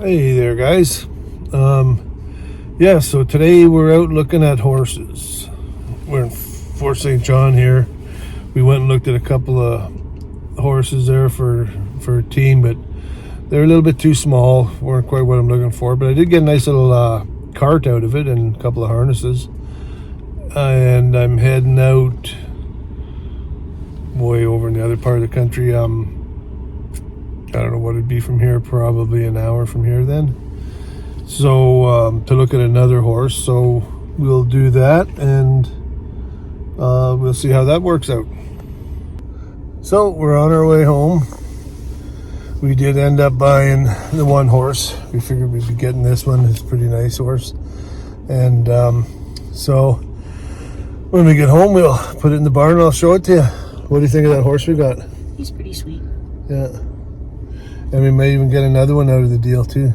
Hey there, guys. Yeah, so today we're out looking at horses. We're in Fort St. John here. We went and looked at a couple of horses there for a team, but they're a little bit too small. Weren't quite what I'm looking for, but I did get a nice little cart out of it and a couple of harnesses. And I'm heading out way over in the other part of the country. I don't know what it'd be from here, probably an hour from here then. So to look at another horse, so we'll do that and we'll see how that works out. So we're on our way home. We did end up buying the one horse. We figured we'd be getting this one. It's a pretty nice horse. And so when we get home, we'll put it in the barn and I'll show it to you. What do you think of that horse we got? He's pretty sweet. Yeah. And we may even get another one out of the deal too.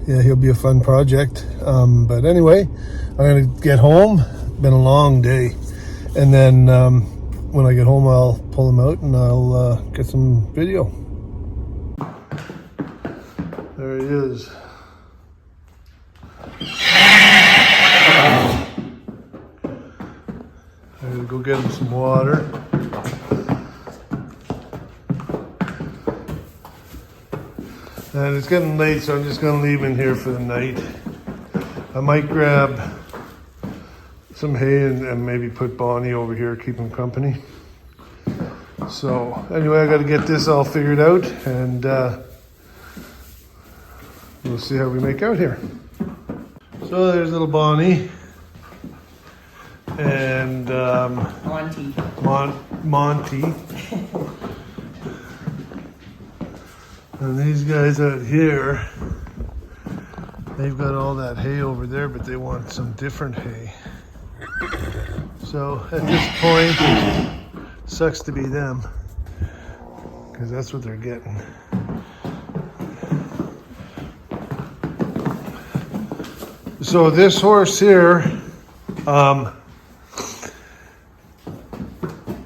Yeah, he'll be a fun project. But anyway, I'm gonna get home. Been a long day. And then when I get home, I'll pull him out and I'll get some video. There he is. I gotta go get him some water. And it's getting late, so I'm just going to leave him here for the night. I might grab some hay and maybe put Bonnie over here, keep him company. So anyway, I got to get this all figured out, and we'll see how we make out here. So there's little Bonnie. And Monty. And these guys out here, they've got all that hay over there, but they want some different hay. So at this point, it sucks to be them, because that's what they're getting. So this horse here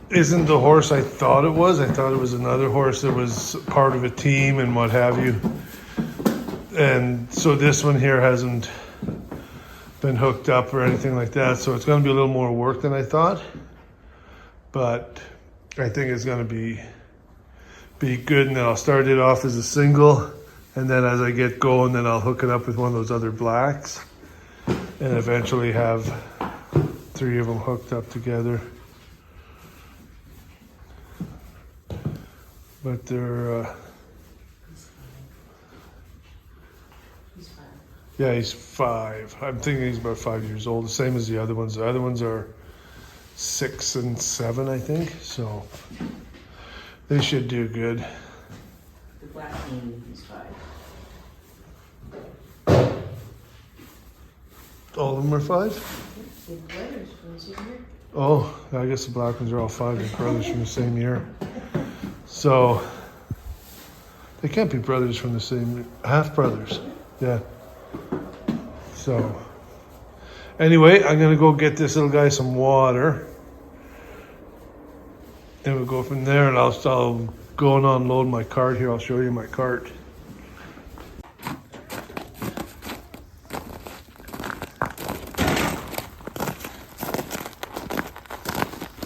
isn't the horse I thought it was. I thought it was another horse that was part of a team and what have you. And so this one here hasn't been hooked up or anything like that. So it's going to be a little more work than I thought. But I think it's going to be good. And then I'll start it off as a single. And then as I get going, then I'll hook it up with one of those other blacks. And eventually have 3 of them hooked up together. But they're, yeah, he's 5. I'm thinking he's about 5 years old, the same as the other ones. The other ones are 6 and 7, I think. So they should do good. The black one is 5. All of them are 5? The brothers from the same year. Oh, I guess the black ones are all 5. They're brothers from the same year. So they can't be brothers from the same, half brothers. Yeah. So anyway, I'm gonna go get this little guy some water. And we'll go from there, and I'll go and unload my cart here. I'll show you my cart.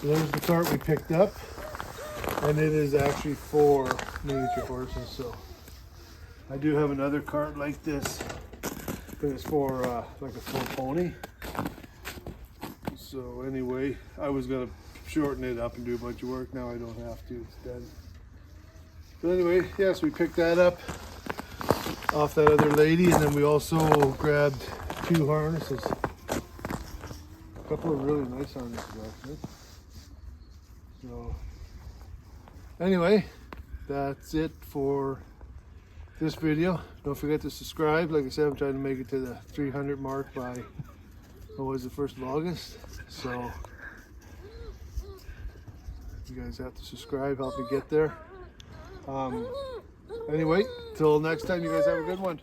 So there's the cart we picked up. And it is actually 4 miniature horses, so I do have another cart like this, but it's for like a full pony. So anyway, I was gonna shorten it up and do a bunch of work. Now I don't have to, it's done. But anyway, yes, we picked that up off that other lady, and then we also grabbed 2 harnesses. A couple of really nice harnesses actually. So anyway, that's it for this video. Don't forget to subscribe. Like I said, I'm trying to make it to the 300 mark by, what was it, 1st of August. So you guys have to subscribe, help me get there. Anyway, till next time, you guys have a good one.